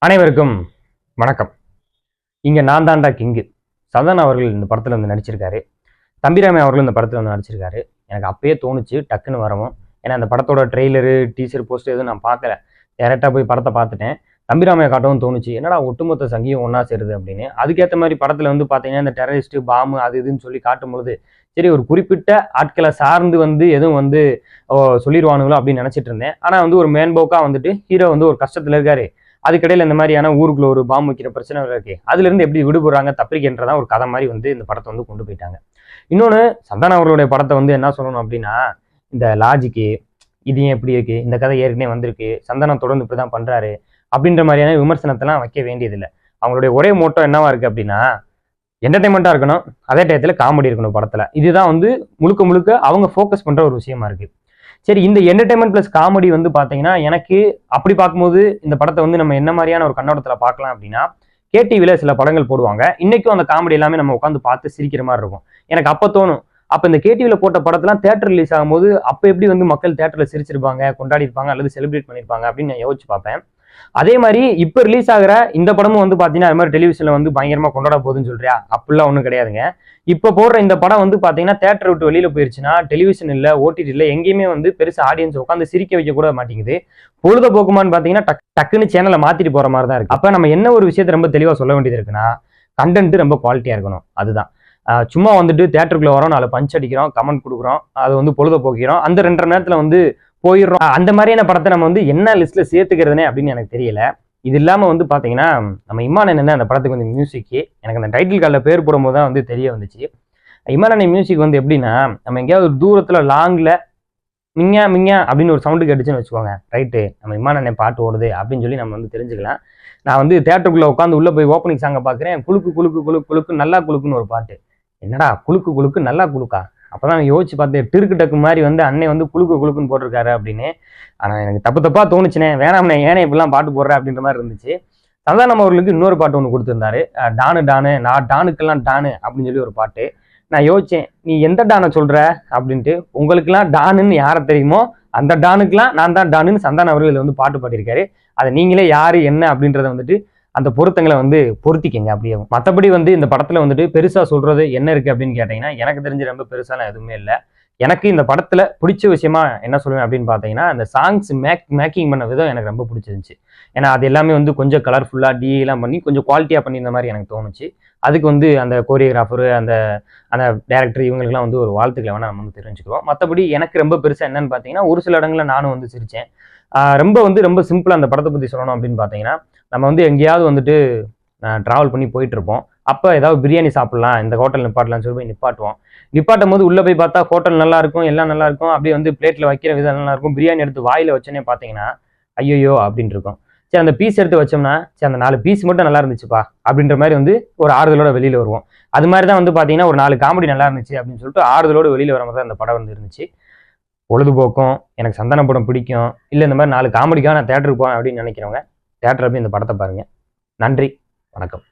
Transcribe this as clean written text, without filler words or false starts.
அனைவருக்கும் வணக்கம். இங்க நான் தாண்டா கிங்கு. சதன் அவர்கள் இந்த படத்துல வந்து நடிச்சிருக்காரு. தம்பிராமே அவர்களும் இந்த படத்துல வந்து நடிச்சிருக்காரு. எனக்கு அப்பயே தோணுச்சு டக்குன்னு வரவும். ஏன்னா அந்த படத்தோட ட்ரெய்லரு, டீசர், போஸ்டர் எதுவும் நான் பார்க்கல. டேரக்டா போய் படத்தை பார்த்துட்டேன். தம்பிராமையை காட்டவும் தோணுச்சு. என்னடா ஒட்டுமொத்த சங்கியும் ஒன்னா சேருது அப்படின்னு. அதுக்கேற்ற மாதிரி படத்துல வந்து பாத்தீங்கன்னா இந்த டெரரிஸ்ட் பாம்பு அது இதுன்னு சொல்லி காட்டும் பொழுது சரி ஒரு குறிப்பிட்ட ஆட்களை சார்ந்து வந்து எதுவும் வந்து சொல்லிடுவானுங்களோ அப்படின்னு நினைச்சிட்டு இருந்தேன். ஆனா வந்து ஒரு மேன்போக்கா வந்துட்டு ஹீரோ வந்து ஒரு கஷ்டத்துல இருக்காரு. அதுக்கடையில் இந்த மாதிரியான ஊருக்குள்ள ஒரு பாம்பு வைக்கிற பிரச்சனை இருக்கு. அதுல இருந்து எப்படி விடுபடுறாங்க தப்பிக்கிறன்றதான் ஒரு கதை மாதிரி வந்து இந்த படத்தை வந்து கொண்டு போயிட்டாங்க. இன்னொன்னு சந்தானம் அவர்களுடைய படத்தை வந்து என்ன சொல்லணும் அப்படின்னா இந்த லாஜிக்கு இது ஏன் எப்படி இருக்கு, இந்த கதை ஏற்கனவே வந்திருக்கு, சந்தானம் தொடர்ந்து இப்படிதான் பண்றாரு அப்படின்ற மாதிரியான விமர்சனத்தெல்லாம் வைக்க வேண்டியதில்லை. அவங்களுடைய ஒரே மோட்டோ என்னவா இருக்கு அப்படின்னா என்டர்டைன்மெண்டா இருக்கணும், அதே டயத்துல காமெடி இருக்கணும் படத்துல. இதுதான் வந்து முழுக்க முழுக்க அவங்க ஃபோக்கஸ் பண்ற ஒரு விஷயமா இருக்கு. சரி, இந்த என்டர்டைன்மெண்ட் பிளஸ் காமெடி வந்து பாத்தீங்கன்னா எனக்கு அப்படி பார்க்கும்போது இந்த படத்தை வந்து நம்ம என்ன மாதிரியான ஒரு கண்ணோட்டத்துல பார்க்கலாம் அப்படின்னா கேடிவில சில படங்கள் போடுவாங்க. இன்னைக்கும் அந்த காமெடி எல்லாமே நம்ம உட்காந்து பார்த்து சிரிக்கிற மாதிரி இருக்கும். எனக்கு அப்ப தோணும், அப்ப இந்த கேடிவில போட்ட படத்தெல்லாம் தியேட்டர் ரிலீஸ் ஆகும்போது அப்ப எப்படி வந்து மக்கள் தியேட்டர்ல சிரிச்சிருப்பாங்க, கொண்டாடி இருப்பாங்க அல்லது செலிப்ரேட் பண்ணிருப்பாங்க அப்படின்னு நான் யோசிச்சு பார்ப்பேன். அதே மாதிரி இப்ப ரிலீஸ் ஆகிற இந்த படமும் வந்து பாத்தீங்கன்னா அது மாதிரி டெலிவிஷன்ல வந்து பயங்கரமா கொண்டாட போகுதுன்னு சொல்றியா, அப்படிலாம் ஒண்ணும் கிடையாதுங்க. இப்ப போடுற இந்த படம் வந்து பாத்தீங்கன்னா தியேட்டர் விட்டு வெளியில போயிருச்சுன்னா டெலிவிஷன் இல்ல, ஓடிடி இல்ல, எங்கேயுமே வந்து பெருசா ஆடியன்ஸ் உட்காந்து சிரிக்க வைக்க கூட மாட்டேங்குது. பொழுதுபோக்குமான்னு பாத்தீங்கன்னா டக்குன்னு சேனலை மாத்திட்டு போற மாதிரி தான் இருக்கு. அப்ப நம்ம என்ன ஒரு விஷயத்த ரொம்ப தெளிவா சொல்ல வேண்டியது இருக்குன்னா கண்டென்ட் ரொம்ப குவாலிட்டியா இருக்கணும். அதுதான் சும்மா வந்துட்டு தியேட்டருக்குள்ள வரோம், 4 பஞ்ச் அடிக்கிறோம், கமெண்ட் கொடுக்குறோம், அது வந்து பொழுதுபோக்கிறோம், அந்த 2.5 மணி நேரத்துல வந்து போயிடுறோம். அந்த மாதிரியான படத்தை நம்ம வந்து என்ன லிஸ்ட்ல சேர்த்துக்கிறதுனே அப்படின்னு எனக்கு தெரியல. இது இல்லாம வந்து பாத்தீங்கன்னா நம்ம இமான் என்ன அந்த படத்துக்கு வந்து மியூசிக் எனக்கு அந்த டைட்டில் கார்டில் பேர் போடும்போது தான் வந்து தெரிய வந்துச்சு. இமான் மியூசிக் வந்து எப்படின்னா நம்ம எங்கேயாவது ஒரு தூரத்துல லாங்ல மிங்கா மிங்கா அப்படின்னு ஒரு சவுண்டு கேட்டுச்சுன்னு வச்சுக்கோங்க, ரைட்டு நம்ம இமான் பாட்டு ஓடுது அப்படின்னு சொல்லி நம்ம வந்து தெரிஞ்சுக்கலாம். நான் வந்து தியேட்டருக்குள்ள உட்காந்து உள்ள போய் ஓப்பனிங் சாங்கை பாக்குறேன், குலுக்கு குலுக்கு குலுக்கு குலுக்கு நல்லா குலுக்குன்னு ஒரு பாட்டு. என்னடா குலுக்கு குலுக்கு நல்லா குலுக்கா, அப்பதான் யோசிச்சு பார்த்தேன் டிருக்கு டக்கு மாதிரி வந்து அன்னை வந்து குலுக்கு குலுக்குன்னு போட்டிருக்காரு அப்படின்னு. ஆனா எனக்கு தப்பா தோணுச்சுனே, வேணாம்னே ஏனே இப்படிலாம் பாட்டு போடுற அப்படின்ற மாதிரி இருந்துச்சு. சந்தானம் அவர்களுக்கு இன்னொரு பாட்டு ஒன்று கொடுத்துருந்தாரு, டானு டானு நான் டானுக்கெல்லாம் டானு அப்படின்னு சொல்லி ஒரு பாட்டு. நான் யோசிச்சேன், நீ எந்த டானை சொல்ற அப்படின்ட்டு. உங்களுக்குலாம் டானுன்னு யாரை தெரியுமோ அந்த டானுக்கெல்லாம் நான் தான் டானுன்னு சந்தானம் அவர்கள் வந்து பாட்டு பாடியிருக்காரு. அதை நீங்களே யாரு என்ன அப்படின்றத வந்துட்டு அந்த பொருத்தங்களை வந்து பொருத்திக்கங்க அப்படியே. மற்றபடி வந்து இந்த படத்துல வந்துட்டு பெருசா சொல்றது என்ன இருக்கு அப்படின்னு கேட்டீங்கன்னா எனக்கு தெரிஞ்சு ரொம்ப பெருசாலாம் எதுவுமே இல்லை. எனக்கு இந்த படத்துல பிடிச்ச விஷயமா என்ன சொல்லுவேன் அப்படின்னு பாத்தீங்கன்னா அந்த சாங்ஸ் மேக்கிங் பண்ண விதம் எனக்கு ரொம்ப பிடிச்சிருந்துச்சு. ஏன்னா அது எல்லாமே வந்து கொஞ்சம் கலர்ஃபுல்லா எல்லாம் பண்ணி கொஞ்சம் குவாலிட்டியா பண்ணியிருந்த மாதிரி எனக்கு தோணுச்சு. அதுக்கு வந்து அந்த கோரியோகிராஃபரு அந்த அந்த டேரக்டர் இவங்களுக்குலாம் வந்து ஒரு வாழ்த்துக்களை வேணா நம்ம வந்து தெரிஞ்சுக்கிறோம். மற்றபடி எனக்கு ரொம்ப பெருசா என்னன்னு பாத்தீங்கன்னா ஒரு சில இடங்கள்ல நானும் வந்து சிரிச்சேன். ரொம்ப சிம்பிளா அந்த படத்தை பத்தி சொல்லணும் அப்படின்னு பாத்தீங்கன்னா நம்ம வந்து எங்கேயாவது வந்துட்டு டிராவல் பண்ணி போயிட்டு இருப்போம். அப்போ ஏதாவது பிரியாணி சாப்பிடலாம், இந்த ஹோட்டல் நிப்பாட்டலாம்னு சொல்லி போய் நிப்பாட்டுவோம். நிப்பாட்டும் போது உள்ள போய் பார்த்தா ஹோட்டல் நல்லா இருக்கும், எல்லாம் நல்லா இருக்கும், அப்படியே வந்து பிளேட்ல வைக்கிற விதம் நல்லா இருக்கும். பிரியாணி எடுத்து வாயில வச்சோன்னே பார்த்தீங்கன்னா ஐயோ அப்படின்னு இருக்கும். சரி அந்த பீஸ் எடுத்து வச்சோம்னா சரி அந்த 4 பீஸ் மட்டும் நல்லா இருந்துச்சுப்பா அப்படின்ற மாதிரி வந்து ஒரு ஆறுதலோட வெளியில வருவோம். அது மாதிரி தான் வந்து பார்த்தீங்கன்னா ஒரு 4 காமெடி நல்லா இருந்துச்சு அப்படின்னு சொல்லிட்டு ஆறுதலோடு வெளியில வர மாதிரி தான் அந்த படம் வந்து இருந்துச்சு. பொழுதுபோக்கும் எனக்கு சந்தான படம் பிடிக்கும், இல்லை இந்த மாதிரி 4 காமெடிக்காக நான் தேட்டருக்கு போவேன் அப்படின்னு நினைக்கிறவங்க தேட்டர் போய் இந்த படத்தை பாருங்க. நன்றி, வணக்கம்.